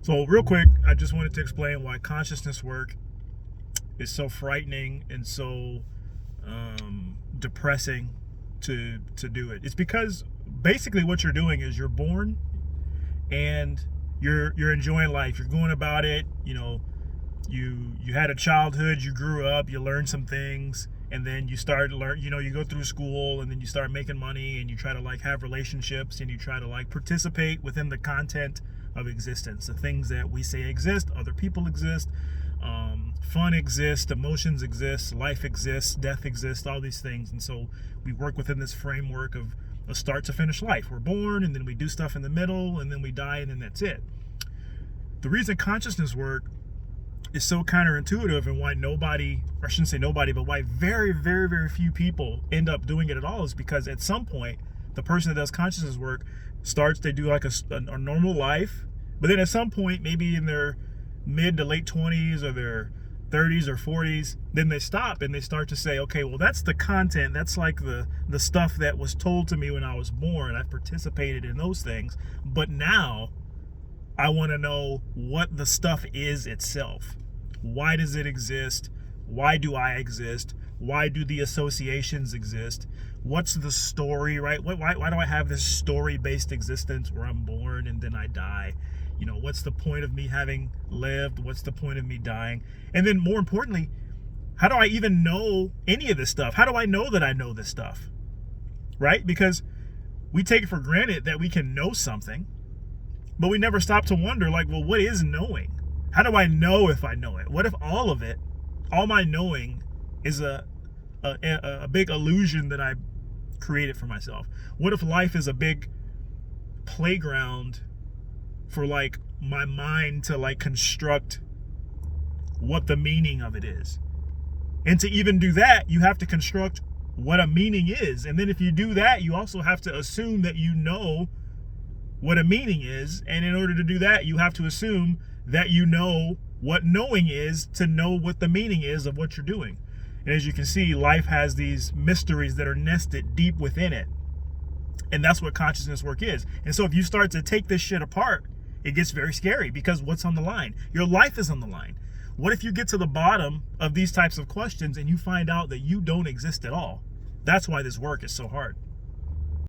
So real quick, I just wanted to explain why consciousness work is so frightening and so depressing to do it. It's because basically what you're doing is you're born and you're enjoying life. You're going about it. You know, you had a childhood. You grew up. You learned some things, and then you start to learn. You know, you go through school, and then you start making money, and you try to like have relationships, and you try to like participate within the content of existence. The things that we say exist, other people exist, fun exists, emotions exist, life exists, death exists, all these things. And so we work within this framework of a start to finish life. We're born, and then we do stuff in the middle, and then we die, and then that's it. The reason consciousness work is so counterintuitive, and why nobody, or I shouldn't say nobody, but why very, very, very few people end up doing it at all, is because at some point the person that does consciousness work they do like a normal life, but then at some point, maybe in their mid to late 20s or their 30s or 40s, then they stop and they start to say, okay, well, that's the content, that's like the stuff that was told to me when I was born. I've participated in those things, but now I want to know what the stuff is itself. Why does it exist? Why do I exist? Why do the associations exist? What's the story, right? Why do I have this story-based existence where I'm born and then I die? You know, what's the point of me having lived? What's the point of me dying? And then more importantly, how do I even know any of this stuff? How do I know that I know this stuff? Right? Because we take it for granted that we can know something, but we never stop to wonder, like, well, what is knowing? How do I know if I know it? What if all of it, all my knowing is a big illusion that I created for myself? What if life is a big playground for like my mind to like construct what the meaning of it is? And to even do that, you have to construct what a meaning is. And then if you do that, you also have to assume that you know what a meaning is. And in order to do that, you have to assume that you know what knowing is to know what the meaning is of what you're doing. And as you can see, life has these mysteries that are nested deep within it. And that's what consciousness work is. And so if you start to take this shit apart, it gets very scary, because what's on the line? Your life is on the line. What if you get to the bottom of these types of questions and you find out that you don't exist at all? That's why this work is so hard.